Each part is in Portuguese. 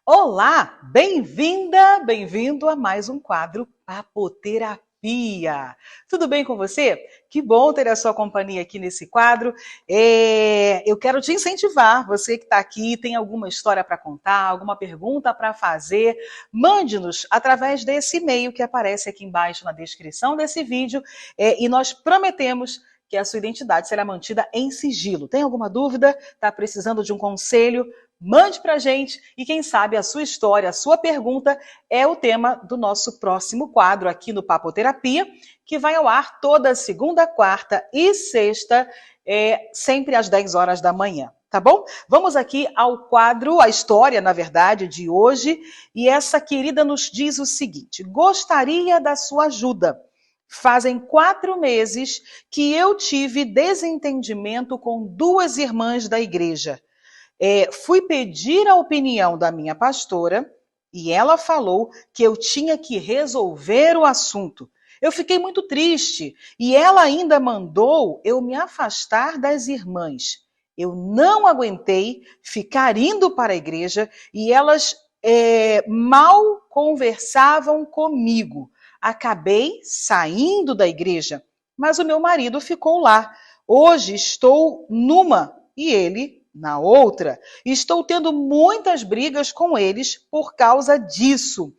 Olá, bem-vinda, bem-vindo a mais um quadro Papoterapia. Tudo bem com você? Que bom ter a sua companhia aqui nesse quadro. Eu quero te incentivar, você que está aqui, tem alguma história para contar, alguma pergunta para fazer, mande-nos através desse e-mail que aparece aqui embaixo na descrição desse vídeo e nós prometemos que a sua identidade será mantida em sigilo. Tem alguma dúvida? Está precisando de um conselho? Mande para a gente e quem sabe a sua história, a sua pergunta é o tema do nosso próximo quadro aqui no Papoterapia, que vai ao ar toda segunda, quarta e sexta, sempre às 10 horas da manhã. Tá bom? Vamos aqui ao quadro, a história, na verdade, de hoje. E essa querida nos diz o seguinte: gostaria da sua ajuda. Fazem 4 meses que eu tive desentendimento com 2 irmãs da igreja. Fui pedir a opinião da minha pastora e ela falou que eu tinha que resolver o assunto. Eu fiquei muito triste e ela ainda mandou eu me afastar das irmãs. Eu não aguentei ficar indo para a igreja e elas mal conversavam comigo. Acabei saindo da igreja, mas o meu marido ficou lá. Hoje estou numa e ele na outra. Estou tendo muitas brigas com eles por causa disso.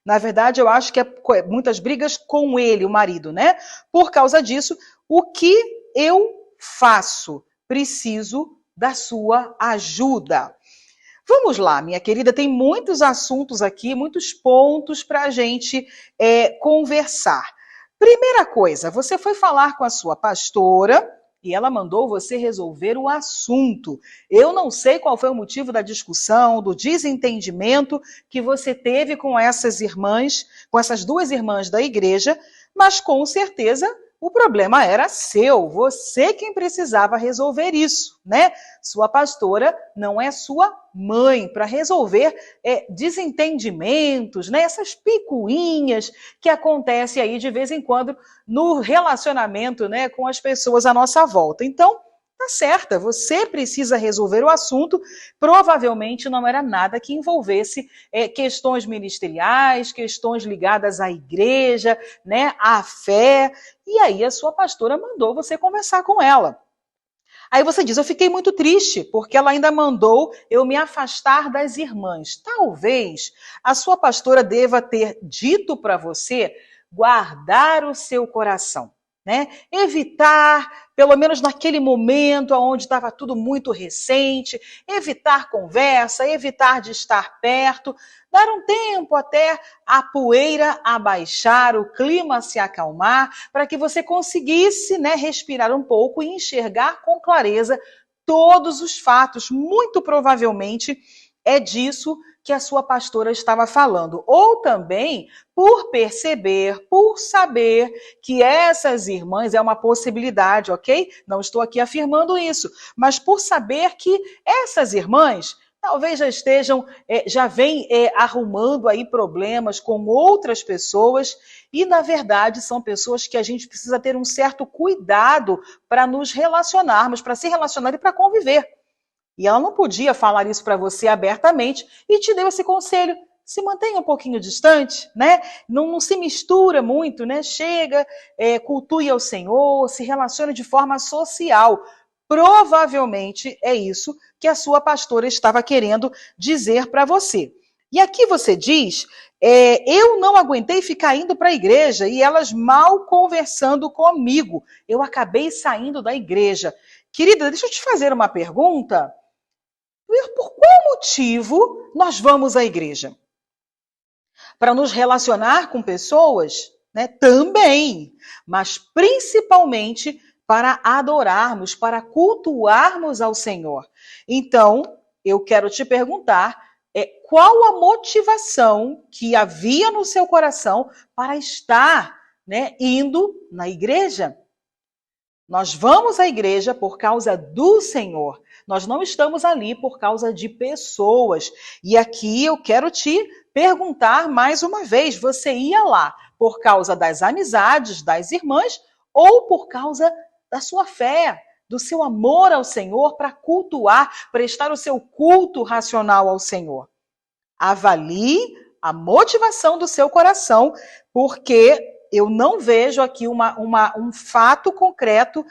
Na verdade, eu acho que muitas brigas com ele, o marido, né? Por causa disso, o que eu faço? Preciso da sua ajuda. Vamos lá, minha querida, tem muitos assuntos aqui, muitos pontos para a gente conversar. Primeira coisa, você foi falar com a sua pastora e ela mandou você resolver o assunto. Eu não sei qual foi o motivo da discussão, do desentendimento que você teve com essas irmãs, com essas 2 irmãs da igreja, mas com certeza o problema era seu, você quem precisava resolver isso, né? Sua pastora não é sua mãe para resolver desentendimentos, né? Essas picuinhas que acontecem aí de vez em quando no relacionamento, né, com as pessoas à nossa volta. Então, tá certa, você precisa resolver o assunto. Provavelmente não era nada que envolvesse questões ministeriais, questões ligadas à igreja, né, à fé. E aí a sua pastora mandou você conversar com ela. Aí você diz, eu fiquei muito triste, porque ela ainda mandou eu me afastar das irmãs. Talvez a sua pastora deva ter dito para você guardar o seu coração, né? Evitar, pelo menos naquele momento onde estava tudo muito recente, evitar conversa, evitar de estar perto, dar um tempo até a poeira abaixar, o clima se acalmar, para que você conseguisse, né, respirar um pouco e enxergar com clareza todos os fatos. Muito provavelmente é disso que a sua pastora estava falando. Ou também por perceber, por saber que essas irmãs é uma possibilidade, ok? Não estou aqui afirmando isso, mas por saber que essas irmãs talvez já estejam, já vêm arrumando aí problemas com outras pessoas e, na verdade, são pessoas que a gente precisa ter um certo cuidado para nos relacionarmos, para se relacionar e para conviver. E ela não podia falar isso para você abertamente e te deu esse conselho. Se mantenha um pouquinho distante, né? Não se mistura muito, né? Chega, cultue ao Senhor, se relacione de forma social. Provavelmente é isso que a sua pastora estava querendo dizer para você. E aqui você diz, eu não aguentei ficar indo para a igreja e elas mal conversando comigo. Eu acabei saindo da igreja. Querida, deixa eu te fazer uma pergunta. Por qual motivo nós vamos à igreja? Para nos relacionar com pessoas? Né? Também, mas principalmente para adorarmos, para cultuarmos ao Senhor. Então, eu quero te perguntar, qual a motivação que havia no seu coração para estar, né, indo na igreja? Nós vamos à igreja por causa do Senhor. Nós não estamos ali por causa de pessoas. E aqui eu quero te perguntar mais uma vez: você ia lá por causa das amizades das irmãs ou por causa da sua fé, do seu amor ao Senhor, para cultuar, prestar o seu culto racional ao Senhor? Avalie a motivação do seu coração, porque eu não vejo aqui um fato concreto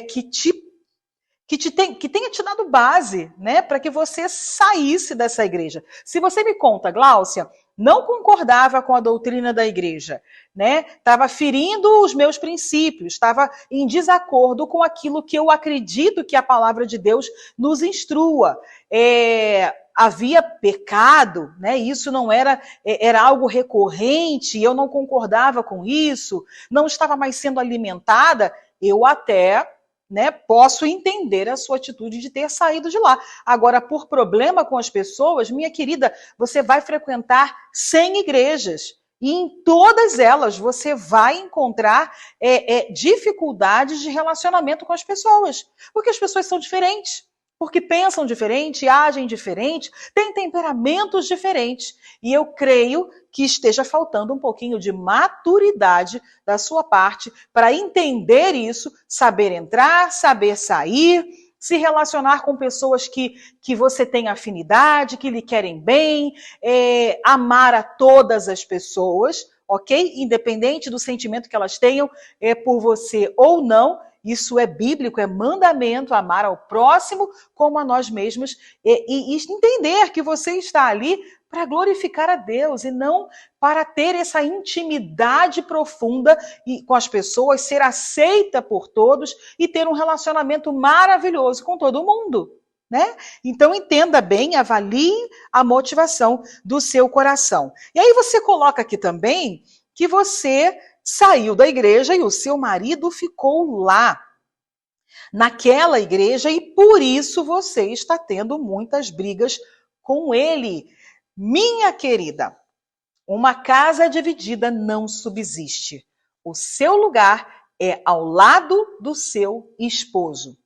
que tenha te dado base, né, para que você saísse dessa igreja. Se você me conta, Gláucia, não concordava com a doutrina da igreja, né? Estava ferindo os meus princípios, estava em desacordo com aquilo que eu acredito que a palavra de Deus nos instrua. Havia pecado, né? Isso não era algo recorrente, eu não concordava com isso, não estava mais sendo alimentada, eu até, né, posso entender a sua atitude de ter saído de lá. Agora, por problema com as pessoas, minha querida, você vai frequentar 100 igrejas. E em todas elas você vai encontrar dificuldades de relacionamento com as pessoas. Porque as pessoas são diferentes. Porque pensam diferente, agem diferente, têm temperamentos diferentes. E eu creio que esteja faltando um pouquinho de maturidade da sua parte para entender isso, saber entrar, saber sair, se relacionar com pessoas que você tem afinidade, que lhe querem bem, amar a todas as pessoas, ok? Independente do sentimento que elas tenham por você ou não. Isso é bíblico, é mandamento, amar ao próximo como a nós mesmos e entender que você está ali para glorificar a Deus e não para ter essa intimidade profunda com as pessoas, ser aceita por todos e ter um relacionamento maravilhoso com todo mundo, né? Então entenda bem, avalie a motivação do seu coração. E aí você coloca aqui também que você saiu da igreja e o seu marido ficou lá, naquela igreja, e por isso você está tendo muitas brigas com ele. Minha querida, uma casa dividida não subsiste. O seu lugar é ao lado do seu esposo.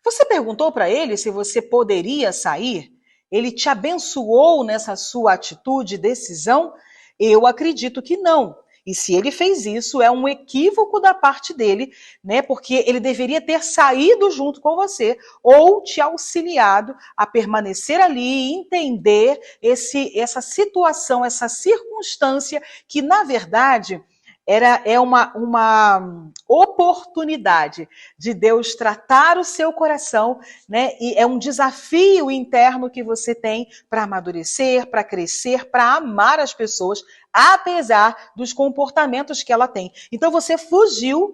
Você perguntou para ele se você poderia sair? Ele te abençoou nessa sua atitude e decisão? Eu acredito que não. E se ele fez isso, é um equívoco da parte dele, né? Porque ele deveria ter saído junto com você ou te auxiliado a permanecer ali e entender essa situação, essa circunstância que, na verdade, é uma oportunidade de Deus tratar o seu coração, né? E é um desafio interno que você tem para amadurecer, para crescer, para amar as pessoas, apesar dos comportamentos que ela tem. Então você fugiu.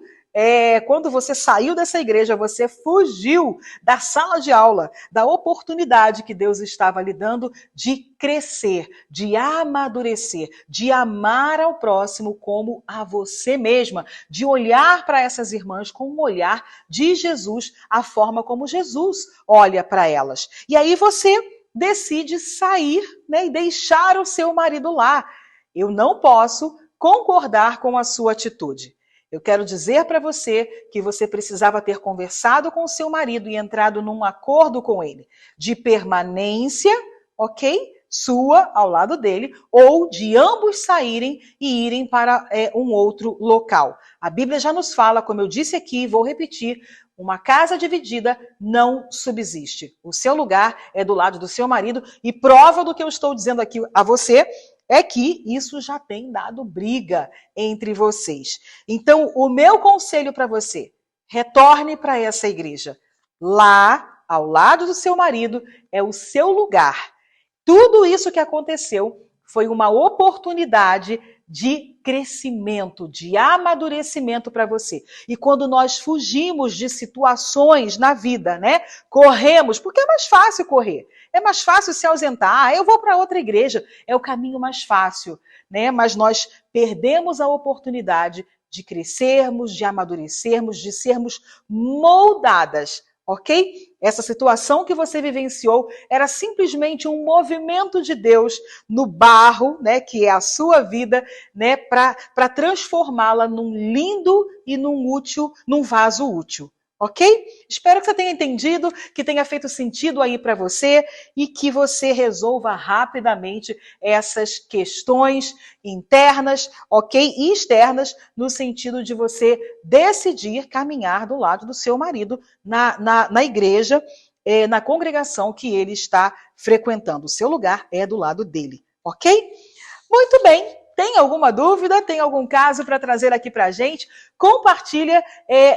Quando você saiu dessa igreja, você fugiu da sala de aula, da oportunidade que Deus estava lhe dando de crescer, de amadurecer, de amar ao próximo como a você mesma, de olhar para essas irmãs com um olhar de Jesus, a forma como Jesus olha para elas. E aí você decide sair, né, e deixar o seu marido lá. Eu não posso concordar com a sua atitude. Eu quero dizer para você que você precisava ter conversado com o seu marido e entrado num acordo com ele de permanência, ok? Sua ao lado dele, ou de ambos saírem e irem para um outro local. A Bíblia já nos fala, como eu disse aqui, vou repetir, uma casa dividida não subsiste. O seu lugar é do lado do seu marido e prova do que eu estou dizendo aqui a você é que isso já tem dado briga entre vocês. Então, o meu conselho para você, retorne para essa igreja. Lá, ao lado do seu marido, é o seu lugar. Tudo isso que aconteceu foi uma oportunidade de crescimento, de amadurecimento para você. E quando nós fugimos de situações na vida, né? Corremos, porque é mais fácil correr. É mais fácil se ausentar. Eu vou para outra igreja. É o caminho mais fácil, né? Mas nós perdemos a oportunidade de crescermos, de amadurecermos, de sermos moldadas, ok? Essa situação que você vivenciou era simplesmente um movimento de Deus no barro, né, que é a sua vida, né, para transformá-la num lindo e num vaso útil. Ok? Espero que você tenha entendido, que tenha feito sentido aí para você e que você resolva rapidamente essas questões internas, ok? E externas, no sentido de você decidir caminhar do lado do seu marido na igreja, na congregação que ele está frequentando. O seu lugar é do lado dele, ok? Muito bem. Tem alguma dúvida? Tem algum caso para trazer aqui para a gente? Compartilha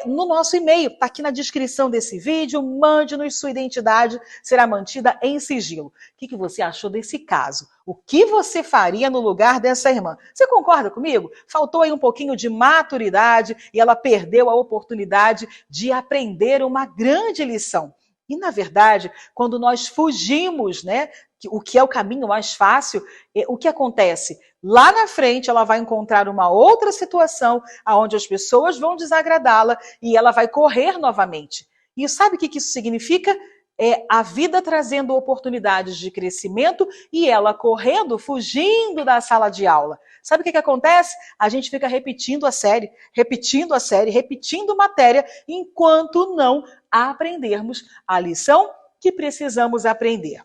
no nosso e-mail, está aqui na descrição desse vídeo, mande-nos, sua identidade será mantida em sigilo. O que você achou desse caso? O que você faria no lugar dessa irmã? Você concorda comigo? Faltou aí um pouquinho de maturidade e ela perdeu a oportunidade de aprender uma grande lição. E, na verdade, quando nós fugimos, né, o que é o caminho mais fácil, o que acontece? Lá na frente, ela vai encontrar uma outra situação onde as pessoas vão desagradá-la e ela vai correr novamente. E sabe o que isso significa? É a vida trazendo oportunidades de crescimento e ela correndo, fugindo da sala de aula. Sabe o que acontece? A gente fica repetindo a série, repetindo matéria, enquanto não aprendermos a lição que precisamos aprender.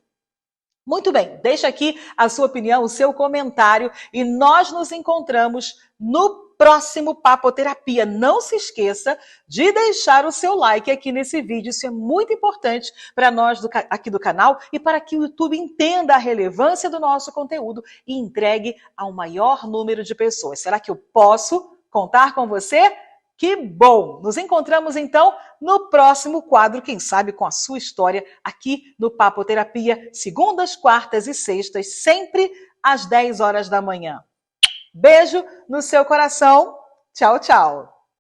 Muito bem, deixa aqui a sua opinião, o seu comentário e nós nos encontramos no próximo Papoterapia. Não se esqueça de deixar o seu like aqui nesse vídeo, isso é muito importante para nós aqui do canal e para que o YouTube entenda a relevância do nosso conteúdo e entregue ao maior número de pessoas. Será que eu posso contar com você? Que bom! Nos encontramos então no próximo quadro, quem sabe com a sua história, aqui no Papoterapia, segundas, quartas e sextas, sempre às 10 horas da manhã. Beijo no seu coração. Tchau, tchau.